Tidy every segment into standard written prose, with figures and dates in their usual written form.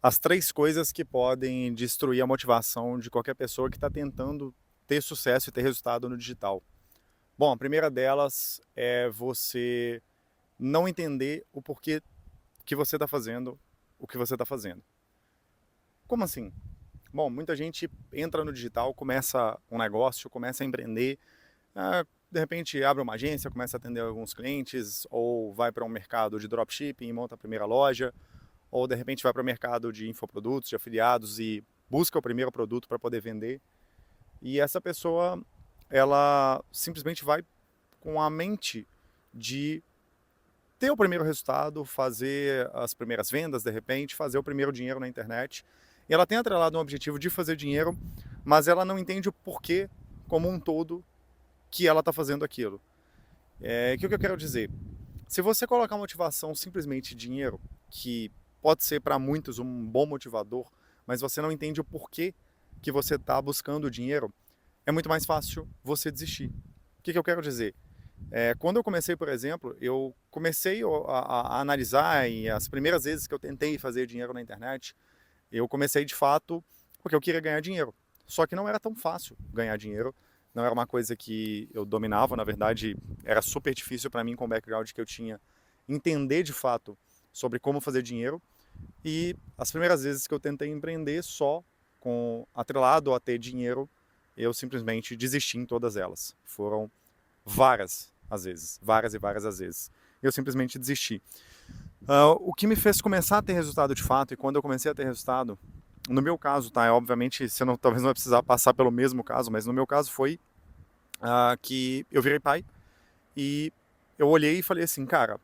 As 3 coisas que podem destruir a motivação de qualquer pessoa que está tentando ter sucesso e ter resultado no digital. Bom, a primeira delas é você não entender o porquê que você está fazendo o que você está fazendo. Como assim? Bom, muita gente entra no digital, começa um negócio, começa a empreender, de repente abre uma agência, começa a atender alguns clientes, ou vai para um mercado de dropshipping e monta a primeira loja, ou de repente vai para o mercado de infoprodutos, de afiliados e busca o primeiro produto para poder vender. E essa pessoa, ela simplesmente vai com a mente de ter o primeiro resultado, fazer as primeiras vendas, de repente, fazer o primeiro dinheiro na internet. E ela tem atrelado um objetivo de fazer dinheiro, mas ela não entende o porquê, como um todo, que ela está fazendo aquilo. O que eu quero dizer? Se você colocar motivação simplesmente dinheiro, que pode ser para muitos um bom motivador, mas você não entende o porquê que você está buscando o dinheiro, é muito mais fácil você desistir. O que eu quero dizer? Quando eu comecei, por exemplo, eu comecei a analisar e as primeiras vezes que eu tentei fazer dinheiro na internet, eu comecei de fato porque eu queria ganhar dinheiro. Só que não era tão fácil ganhar dinheiro, não era uma coisa que eu dominava, na verdade era super difícil para mim com o background que eu tinha entender de fato sobre como fazer dinheiro. E as primeiras vezes que eu tentei empreender só com atrelado a ter dinheiro, eu simplesmente desisti em todas elas. Foram várias às vezes, várias e várias às vezes. Eu simplesmente desisti. O que me fez começar a ter resultado de fato, e quando eu comecei a ter resultado, no meu caso, tá? Obviamente, você não, talvez não vai precisar passar pelo mesmo caso, mas no meu caso foi que eu virei pai e eu olhei e falei assim, cara,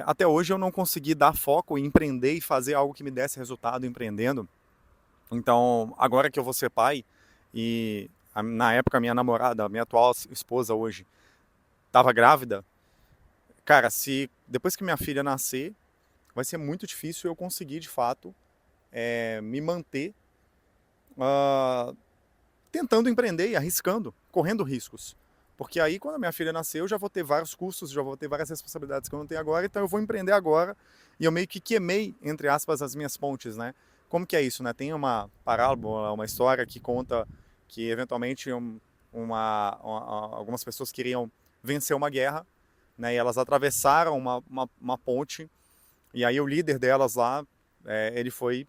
até hoje eu não consegui dar foco em empreender e fazer algo que me desse resultado empreendendo. Então, agora que eu vou ser pai, e na época minha namorada, minha atual esposa hoje, estava grávida, cara, se depois que minha filha nascer, vai ser muito difícil eu conseguir de fato me manter ah, tentando empreender e arriscando, correndo riscos. Porque aí, quando a minha filha nascer, eu já vou ter vários custos, já vou ter várias responsabilidades que eu não tenho agora, então eu vou empreender agora e eu meio que queimei, entre aspas, as minhas pontes, né? Como que é isso, né? Tem uma parábola, uma história que conta que, eventualmente, algumas pessoas queriam vencer uma guerra, né? E elas atravessaram uma ponte, e aí o líder delas lá, ele foi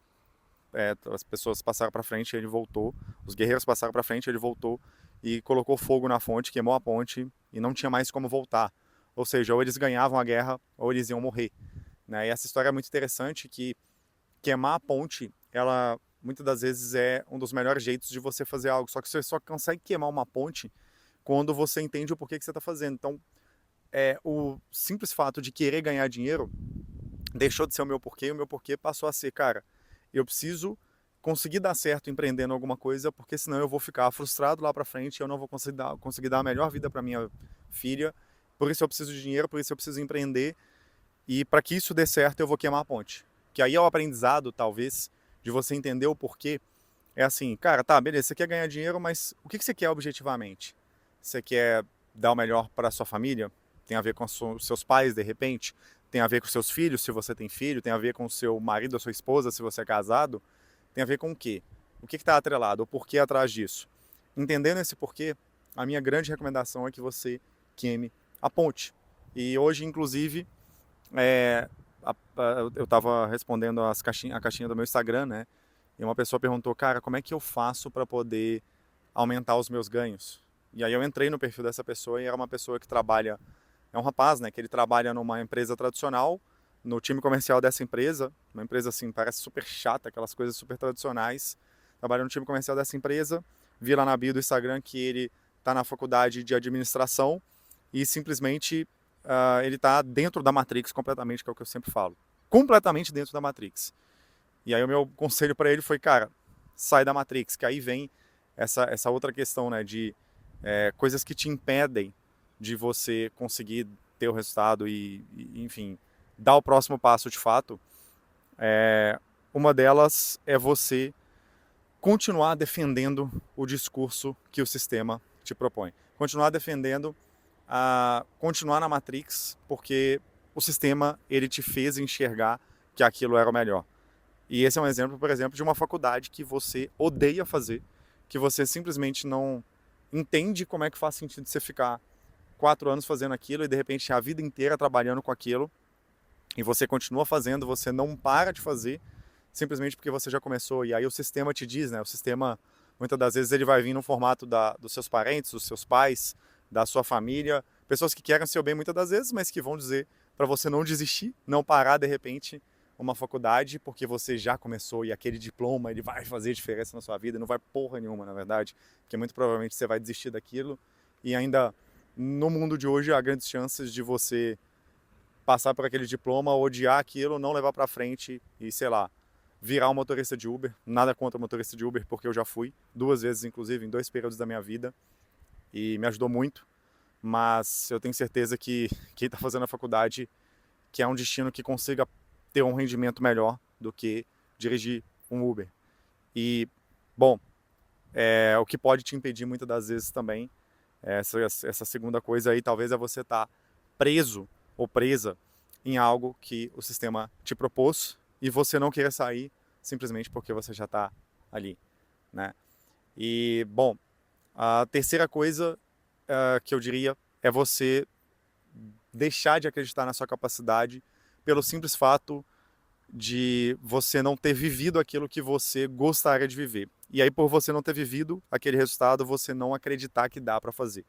as pessoas passaram para frente, ele voltou, os guerreiros passaram para frente, ele voltou e colocou fogo na fonte, queimou a ponte e não tinha mais como voltar. Ou seja, ou eles ganhavam a guerra ou eles iam morrer. Né? E essa história é muito interessante que queimar a ponte, ela muitas das vezes é um dos melhores jeitos de você fazer algo. Só que você só consegue queimar uma ponte quando você entende o porquê que você está fazendo. Então, o simples fato de querer ganhar dinheiro deixou de ser o meu porquê, e o meu porquê passou a ser, cara, eu preciso conseguir dar certo empreendendo alguma coisa, porque senão eu vou ficar frustrado lá para frente, eu não vou conseguir dar a melhor vida para minha filha, por isso eu preciso de dinheiro, por isso eu preciso empreender, e para que isso dê certo eu vou queimar a ponte. Que aí é o aprendizado, talvez, de você entender o porquê. É assim, cara, tá, beleza, você quer ganhar dinheiro, mas o que você quer objetivamente? Você quer dar o melhor para sua família? Tem a ver com os seus pais, de repente? Tem a ver com seus filhos, se você tem filho? Tem a ver com o seu marido ou sua esposa, se você é casado? Tem a ver com o quê? O que está atrelado? O porquê atrás disso? Entendendo esse porquê, a minha grande recomendação é que você queime a ponte. E hoje, inclusive, é, eu estava respondendo a caixinha do meu Instagram, né? E uma pessoa perguntou, cara, como é que eu faço para poder aumentar os meus ganhos? E aí eu entrei no perfil dessa pessoa e era uma pessoa que trabalha, é um rapaz, né, que ele trabalha numa empresa tradicional, no time comercial dessa empresa, uma empresa assim, parece super chata, aquelas coisas super tradicionais, trabalha no time comercial dessa empresa, vi lá na bio do Instagram que ele está na faculdade de administração e simplesmente ele está dentro da Matrix completamente, que é o que eu sempre falo. Completamente dentro da Matrix. E aí o meu conselho para ele foi, cara, sai da Matrix, que aí vem essa outra questão, né, de coisas que te impedem de você conseguir ter o resultado enfim, dar o próximo passo de fato. Uma delas é você continuar defendendo o discurso que o sistema te propõe. Continuar defendendo continuar na Matrix, porque o sistema ele te fez enxergar que aquilo era o melhor. E esse é um exemplo, por exemplo, de uma faculdade que você odeia fazer, que você simplesmente não entende como é que faz sentido você ficar 4 anos fazendo aquilo e de repente a vida inteira trabalhando com aquilo e você continua fazendo, você não para de fazer simplesmente porque você já começou. E aí o sistema te diz, né? O sistema, muitas das vezes, ele vai vir no formato dos seus parentes, dos seus pais, da sua família, pessoas que querem seu bem muitas das vezes, mas que vão dizer para você não desistir, não parar de repente uma faculdade porque você já começou e aquele diploma ele vai fazer diferença na sua vida, não vai porra nenhuma, na verdade, porque muito provavelmente você vai desistir daquilo e ainda no mundo de hoje há grandes chances de você passar por aquele diploma, odiar aquilo, não levar para frente e, sei lá, virar um motorista de Uber. Nada contra motorista de Uber, porque eu já fui 2 vezes, inclusive, em 2 períodos da minha vida e me ajudou muito. Mas eu tenho certeza que quem está fazendo a faculdade, que é um destino que consiga ter um rendimento melhor do que dirigir um Uber. E, bom, o que pode te impedir muitas das vezes também, essa segunda coisa aí, talvez é você estar preso ou presa em algo que o sistema te propôs e você não queira sair simplesmente porque você já está ali, né? E, bom, a terceira coisa que eu diria é você deixar de acreditar na sua capacidade pelo simples fato de você não ter vivido aquilo que você gostaria de viver. E aí, por você não ter vivido aquele resultado, você não acreditar que dá para fazer.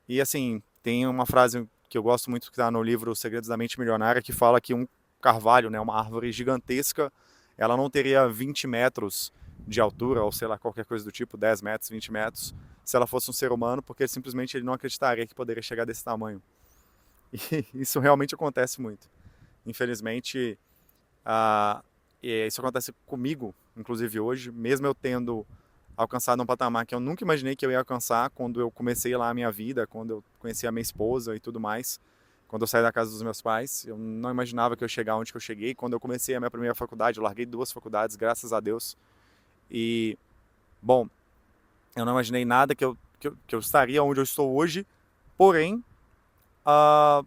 E assim, tem uma frase que eu gosto muito que está no livro Segredos da Mente Milionária, que fala que um carvalho, né, uma árvore gigantesca, ela não teria 20 metros de altura, ou sei lá, qualquer coisa do tipo, 10 metros, 20 metros, se ela fosse um ser humano, porque simplesmente ele não acreditaria que poderia chegar desse tamanho. E isso realmente acontece muito. Infelizmente, isso acontece comigo, inclusive hoje, mesmo eu tendo alcançado um patamar que eu nunca imaginei que eu ia alcançar quando eu comecei lá a minha vida, quando eu conheci a minha esposa e tudo mais, quando eu saí da casa dos meus pais, eu não imaginava que eu ia chegar onde que eu cheguei. Quando eu comecei a minha primeira faculdade, eu larguei 2 faculdades, graças a Deus. E, bom, eu não imaginei nada que eu estaria onde eu estou hoje, porém, ah,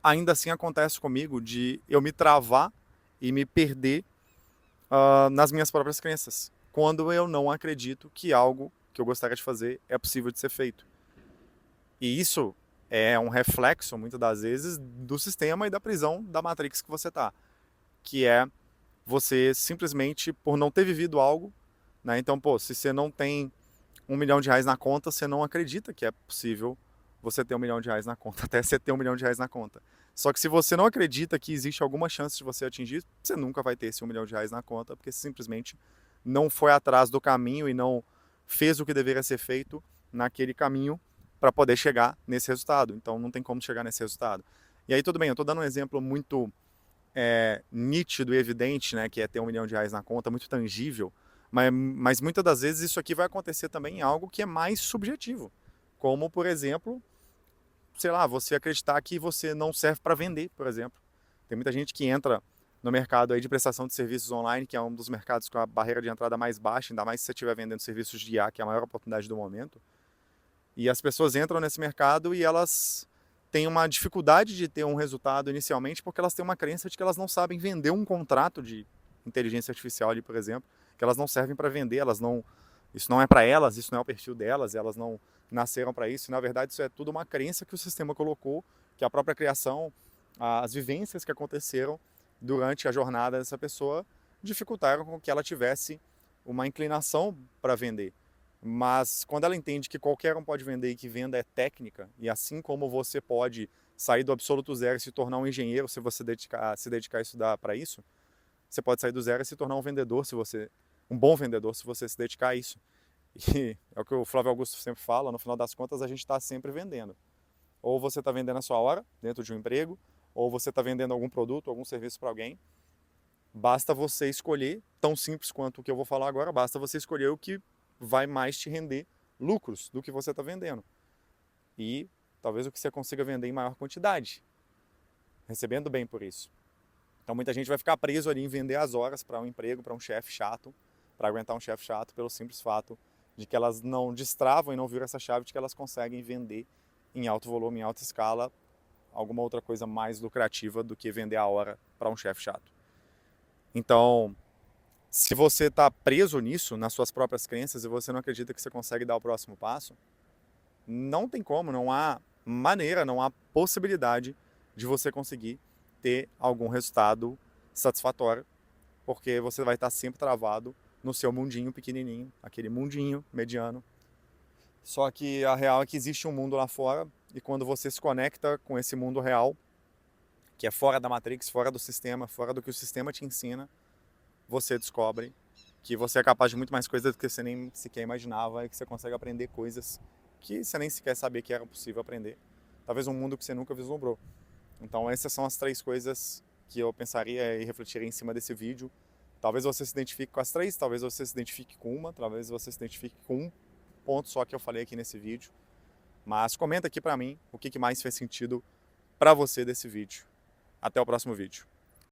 ainda assim acontece comigo de eu me travar e me perder nas minhas próprias crenças, quando eu não acredito que algo que eu gostaria de fazer é possível de ser feito. E isso é um reflexo, muitas das vezes, do sistema e da prisão da Matrix que você está, que é você simplesmente, por não ter vivido algo, né? Então, pô, se você não tem R$ 1 milhão na conta, você não acredita que é possível você ter R$ 1 milhão na conta, até você ter R$ 1 milhão na conta. Só que se você não acredita que existe alguma chance de você atingir, você nunca vai ter esse R$ 1 milhão na conta, porque você simplesmente não foi atrás do caminho e não fez o que deveria ser feito naquele caminho para poder chegar nesse resultado. Então não tem como chegar nesse resultado. E aí tudo bem, eu estou dando um exemplo muito nítido e evidente, né, que é ter R$ 1 milhão na conta, muito tangível, mas muitas das vezes isso aqui vai acontecer também em algo que é mais subjetivo, como, por exemplo, sei lá, você acreditar que você não serve para vender, por exemplo. Tem muita gente que entra no mercado aí de prestação de serviços online, que é um dos mercados com a barreira de entrada mais baixa, ainda mais se você estiver vendendo serviços de IA, que é a maior oportunidade do momento. E as pessoas entram nesse mercado e elas têm uma dificuldade de ter um resultado inicialmente porque elas têm uma crença de que elas não sabem vender um contrato de inteligência artificial ali, por exemplo, que elas não servem para vender, elas não, isso não é para elas, isso não é o perfil delas, elas não nasceram para isso. E, na verdade, isso é tudo uma crença que o sistema colocou, que a própria criação, as vivências que aconteceram durante a jornada dessa pessoa dificultaram com que ela tivesse uma inclinação para vender. Mas quando ela entende que qualquer um pode vender e que venda é técnica, e assim como você pode sair do absoluto zero e se tornar um engenheiro se você se dedicar a estudar para isso, você pode sair do zero e se tornar um vendedor um bom vendedor se você se dedicar a isso. E é o que o Flávio Augusto sempre fala, no final das contas a gente está sempre vendendo. Ou você está vendendo a sua hora dentro de um emprego, ou você está vendendo algum produto, algum serviço para alguém. Basta você escolher, tão simples quanto o que eu vou falar agora, basta você escolher o que vai mais te render lucros do que você está vendendo. E talvez o que você consiga vender em maior quantidade, recebendo bem por isso. Então muita gente vai ficar preso ali em vender as horas para um emprego, para um chefe chato, para aguentar um chefe chato, pelo simples fato de que elas não destravam e não viram essa chave de que elas conseguem vender em alto volume, em alta escala, alguma outra coisa mais lucrativa do que vender a hora para um chefe chato. Então, se você está preso nisso, nas suas próprias crenças, e você não acredita que você consegue dar o próximo passo, não tem como, não há maneira, não há possibilidade de você conseguir ter algum resultado satisfatório, porque você vai estar sempre travado no seu mundinho pequenininho, aquele mundinho mediano. Só que a real é que existe um mundo lá fora, e quando você se conecta com esse mundo real, que é fora da Matrix, fora do sistema, fora do que o sistema te ensina, você descobre que você é capaz de muito mais coisas do que você nem sequer imaginava, e que você consegue aprender coisas que você nem sequer sabia que era possível aprender. Talvez um mundo que você nunca vislumbrou. Então essas são as 3 coisas que eu pensaria e refletiria em cima desse vídeo. Talvez você se identifique com as 3, talvez você se identifique com uma, talvez você se identifique com um ponto só que eu falei aqui nesse vídeo. Mas comenta aqui pra mim o que mais fez sentido pra você desse vídeo. Até o próximo vídeo.